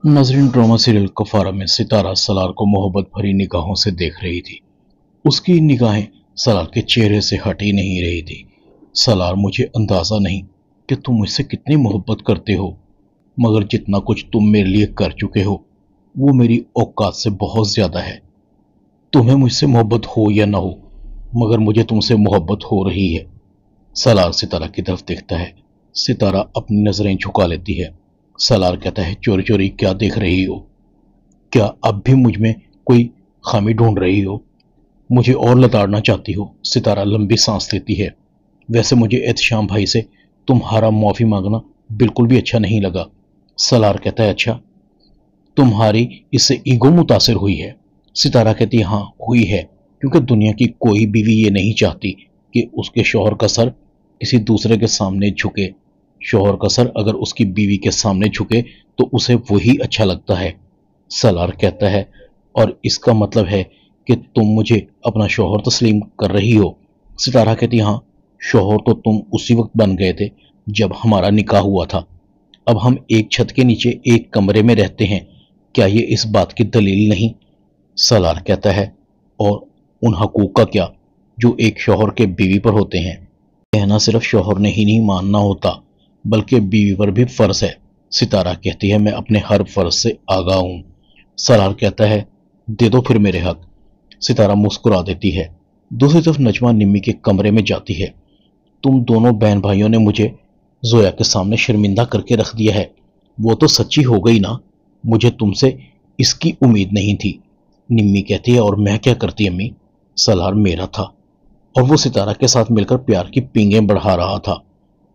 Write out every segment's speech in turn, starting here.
नजरीन drama serial कफारा में सितारा सलार को मोहब्बत भरी निगाहों से देख रही थी। उसकी निगाहें सलार के चेहरे से हट ही नहीं रही थी। सलार, मुझे अंदाजा नहीं कि तुम मुझसे कितनी मोहब्बत करते हो, मगर जितना कुछ तुम मेरे लिए कर चुके हो वो मेरी औकात से बहुत ज्यादा है। तुम्हें मुझसे मोहब्बत हो या ना हो, मगर मुझे तुमसे मोहब्बत हो रही है। सलार सितारा की तरफ देखता है। सितारा अपनी नजरें झुका लेती है। सलार कहता है, चोरी चोरी क्या देख रही हो? क्या अब भी मुझ में कोई खामी ढूंढ रही हो? मुझे और लताड़ना चाहती हो? सितारा लंबी सांस लेती है। वैसे मुझे एहतशाम भाई से तुम्हारा माफी मांगना बिल्कुल भी अच्छा नहीं लगा। सलार कहता है, अच्छा, तुम्हारी इससे ईगो मुतासिर हुई है? सितारा कहती है, हाँ हुई है, क्योंकि दुनिया की कोई बीवी ये नहीं चाहती कि उसके शौहर का सर किसी दूसरे के सामने झुके। शौहर का सर अगर उसकी बीवी के सामने झुके तो उसे वही अच्छा लगता है। सलार कहता है, और इसका मतलब है कि तुम मुझे अपना शौहर तस्लीम कर रही हो? सितारा कहती, हाँ, शौहर तो तुम उसी वक्त बन गए थे जब हमारा निकाह हुआ था। अब हम एक छत के नीचे एक कमरे में रहते हैं, क्या ये इस बात की दलील नहीं? सलार कहता है, और उन हकूक का क्या जो एक शौहर के बीवी पर होते हैं? कहना सिर्फ शौहर ने ही नहीं मानना होता, बल्कि बीवी पर भी फर्ज है। सितारा कहती है, मैं अपने हर फर्ज से आगाह हूं। सलार कहता है, दे दो फिर मेरे हक। सितारा मुस्कुरा देती है। दूसरी तरफ नजमा निम्मी के कमरे में जाती है। तुम दोनों बहन भाइयों ने मुझे जोया के सामने शर्मिंदा करके रख दिया है। वो तो सच्ची हो गई ना, मुझे तुमसे इसकी उम्मीद नहीं थी। निम्मी कहती है, और मैं क्या करती अम्मी? सलार मेरा था, और वो सितारा के साथ मिलकर प्यार की पींगें बढ़ा रहा था।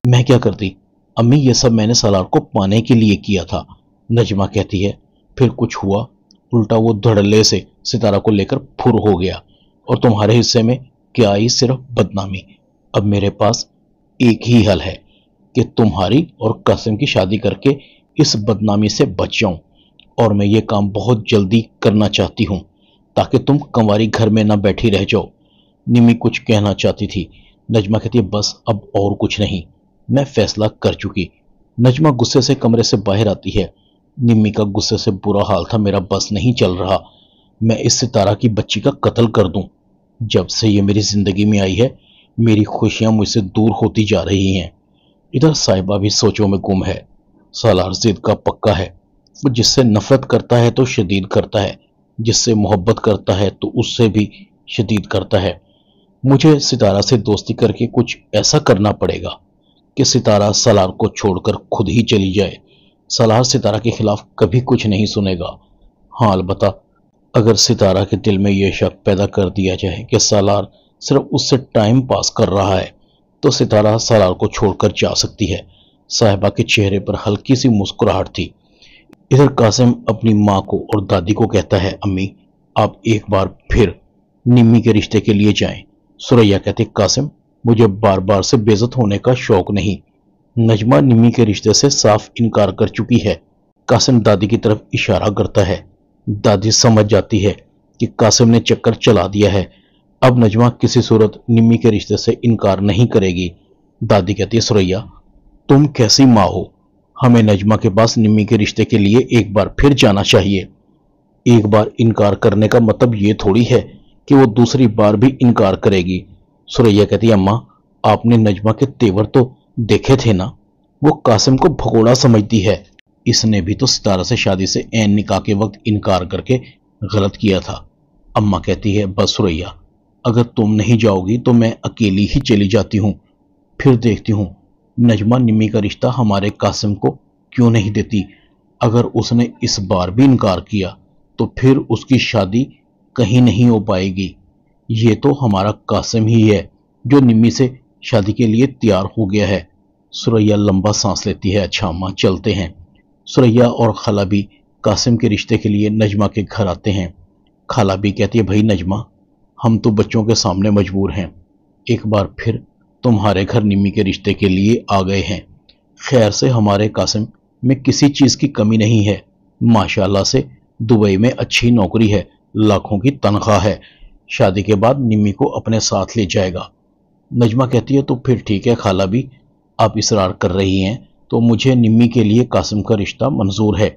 मैं क्या करती अम्मी? ये सब मैंने सलार को पाने के लिए किया था। नजमा कहती है, फिर कुछ हुआ? उल्टा वो धड़ल्ले से सितारा को लेकर फुर हो गया, और तुम्हारे हिस्से में क्या आई? सिर्फ बदनामी। अब मेरे पास एक ही हल है कि तुम्हारी और कासिम की शादी करके इस बदनामी से बच जाऊं, और मैं ये काम बहुत जल्दी करना चाहती हूं ताकि तुम कंवारी घर में ना बैठी रह जाओ। निमी कुछ कहना चाहती थी। नजमा कहती है, बस अब और कुछ नहीं, मैं फैसला कर चुकी। नजमा गुस्से से कमरे से बाहर आती है। निम्मी का गुस्से से बुरा हाल था, मेरा बस नहीं चल रहा, मैं इस सितारा की बच्ची का कत्ल कर दूं। जब से ये मेरी जिंदगी में आई है, मेरी खुशियां मुझसे दूर होती जा रही हैं। इधर साहिबा भी सोचों में गुम है। सालार जिद का पक्का है। वो जिससे नफरत करता है तो शदीद करता है, जिससे मोहब्बत करता है तो उससे भी शदीद करता है। मुझे सितारा से दोस्ती करके कुछ ऐसा करना पड़ेगा कि सितारा सलार को छोड़कर खुद ही चली जाए। सलार सितारा के खिलाफ कभी कुछ नहीं सुनेगा। हाँ, अलबत्ता अगर सितारा के दिल में यह शक पैदा कर दिया जाए कि सलार सिर्फ उससे टाइम पास कर रहा है, तो सितारा सलार को छोड़कर जा सकती है। साहिबा के चेहरे पर हल्की सी मुस्कुराहट थी। इधर कासिम अपनी माँ को और दादी को कहता है, अम्मी, आप एक बार फिर निम्मी के रिश्ते के लिए जाएं। सुरैया कहती, कासिम, मुझे बार बार से बेइज्जत होने का शौक नहीं। नजमा निम्मी के रिश्ते से साफ इनकार कर चुकी है। कासिम दादी की तरफ इशारा करता है। दादी समझ जाती है कि कासिम ने चक्कर चला दिया है। अब नजमा किसी सूरत निम्मी के रिश्ते से इनकार नहीं करेगी। दादी कहती है, सुरैया, तुम कैसी माँ हो? हमें नजमा के पास निम्मी के रिश्ते के लिए एक बार फिर जाना चाहिए। एक बार इनकार करने का मतलब ये थोड़ी है कि वो दूसरी बार भी इनकार करेगी। सुरैया कहती है, अम्मा, आपने नजमा के तेवर तो देखे थे ना, वो कासिम को भगोड़ा समझती है। इसने भी तो सितारा से शादी से ऐन निकाह के वक्त इनकार करके गलत किया था। अम्मा कहती है, बस सुरैया, अगर तुम नहीं जाओगी तो मैं अकेली ही चली जाती हूँ, फिर देखती हूँ नजमा निम्मी का रिश्ता हमारे कासिम को क्यों नहीं देती। अगर उसने इस बार भी इनकार किया तो फिर उसकी शादी कहीं नहीं हो पाएगी। ये तो हमारा कासिम ही है जो निम्मी से शादी के लिए तैयार हो गया है। सुरैया लंबा सांस लेती है। अच्छा अम्मा, चलते हैं। सुरैया और खाला भी कासिम के रिश्ते के लिए नजमा के घर आते हैं। खाला भी कहती है, भाई नजमा, हम तो बच्चों के सामने मजबूर हैं, एक बार फिर तुम्हारे घर निम्मी के रिश्ते के लिए आ गए हैं। खैर से हमारे कासिम में किसी चीज की कमी नहीं है। माशाल्लाह से दुबई में अच्छी नौकरी है, लाखों की तनख्वाह है। शादी के बाद निम्मी को अपने साथ ले जाएगा। नजमा कहती है, तो फिर ठीक है खाला भी, आप इसरार कर रही हैं तो मुझे निम्मी के लिए कासिम का रिश्ता मंजूर है।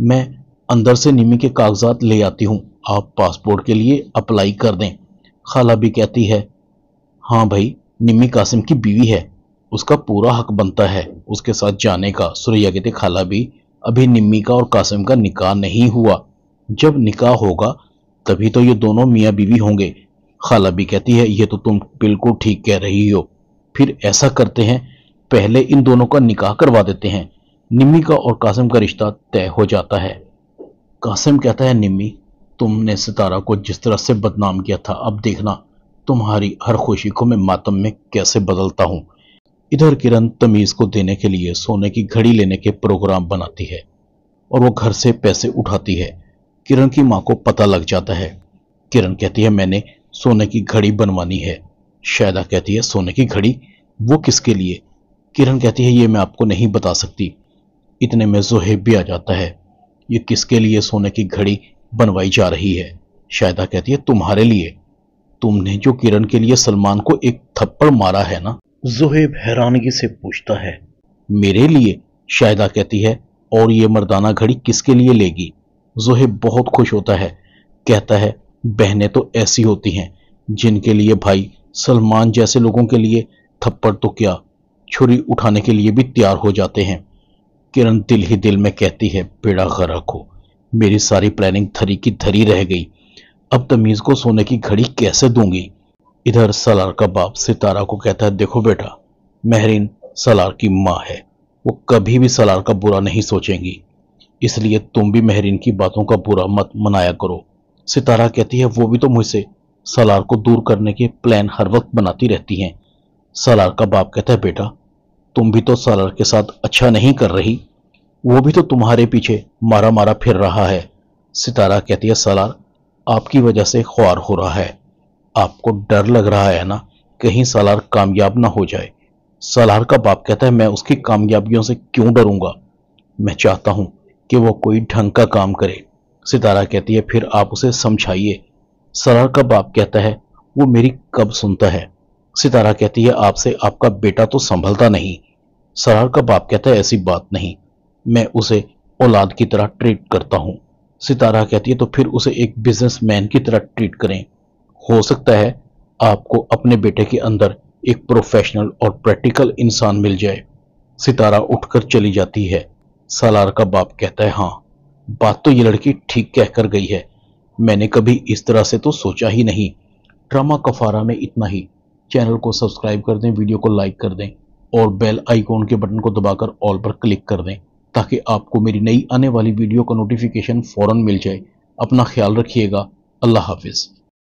मैं अंदर से निम्मी के कागजात ले आती हूँ, आप पासपोर्ट के लिए अप्लाई कर दें। खाला भी कहती है, हाँ भाई, निम्मी कासिम की बीवी है, उसका पूरा हक बनता है उसके साथ जाने का। सुरैया कहती, खाला भी, अभी निम्मी का और कासिम का निकाह नहीं हुआ, जब निकाह होगा तभी तो ये दोनों मियाँ बीवी होंगे। खाला भी कहती है, ये तो तुम बिल्कुल ठीक कह रही हो, फिर ऐसा करते हैं, पहले इन दोनों का निकाह करवा देते हैं, निम्मी का और कासिम का रिश्ता तय हो जाता है। कासिम कहता है, निम्मी, तुमने सितारा को जिस तरह से बदनाम किया था, अब देखना तुम्हारी हर खुशी को मैं मातम में कैसे बदलता हूँ। इधर किरण तमीज को देने के लिए सोने की घड़ी लेने के प्रोग्राम बनाती है और वो घर से पैसे उठाती है। किरण की माँ को पता लग जाता है। किरण कहती है, मैंने सोने की घड़ी बनवानी है। शायदा कहती है, सोने की घड़ी, वो किसके लिए? किरण कहती है, ये मैं आपको नहीं बता सकती। इतने में जोहेब भी आ जाता है। ये किसके लिए सोने की घड़ी बनवाई जा रही है? शायदा कहती है, तुम्हारे लिए, तुमने जो किरण के लिए सलमान को एक थप्पड़ मारा है ना। जोहेब हैरानगी से पूछता है, मेरे लिए? शायदा कहती है, और ये मर्दाना घड़ी किसके लिए लेगी? जोहेब बहुत खुश होता है, कहता है, बहनें तो ऐसी होती हैं जिनके लिए भाई सलमान जैसे लोगों के लिए थप्पड़ तो क्या, छुरी उठाने के लिए भी तैयार हो जाते हैं। किरण दिल ही दिल में कहती है, बेड़ा गर्क हो, मेरी सारी प्लानिंग धरी की धरी रह गई, अब तमीज को सोने की घड़ी कैसे दूंगी। इधर सलार का बाप सितारा को कहता है, देखो बेटा, महरीन सलार की माँ है, वो कभी भी सलार का बुरा नहीं सोचेंगी, इसलिए तुम भी महरीन की बातों का बुरा मत मनाया करो। सितारा कहती है, वो भी तो मुझसे सलार को दूर करने के प्लान हर वक्त बनाती रहती हैं। सलार का बाप कहता है, बेटा, तुम भी तो सलार के साथ अच्छा नहीं कर रही, वो भी तो तुम्हारे पीछे मारा मारा फिर रहा है। सितारा कहती है, सलार आपकी वजह से ख्वार हो रहा है, आपको डर लग रहा है ना, कहीं सलार कामयाब ना हो जाए। सलार का बाप कहता है, मैं उसकी कामयाबियों से क्यों डरूंगा, मैं चाहता हूं कि वो कोई ढंग का काम करे। सितारा कहती है, फिर आप उसे समझाइए। सलार का बाप कहता है, वो मेरी कब सुनता है। सितारा कहती है, आपसे आपका बेटा तो संभलता नहीं। सलार का बाप कहता है, ऐसी बात नहीं, मैं उसे औलाद की तरह ट्रीट करता हूं। सितारा कहती है, तो फिर उसे एक बिजनेसमैन की तरह ट्रीट करें, हो सकता है आपको अपने बेटे के अंदर एक प्रोफेशनल और प्रैक्टिकल इंसान मिल जाए। सितारा उठकर चली जाती है। सलार का बाप कहता है, हाँ, बात तो ये लड़की ठीक कहकर गई है, मैंने कभी इस तरह से तो सोचा ही नहीं। ड्रामा कफारा में इतना ही। चैनल को सब्सक्राइब कर दें, वीडियो को लाइक कर दें और बेल आइकॉन के बटन को दबाकर ऑल पर क्लिक कर दें ताकि आपको मेरी नई आने वाली वीडियो का नोटिफिकेशन फौरन मिल जाए। अपना ख्याल रखिएगा। अल्लाह हाफिज।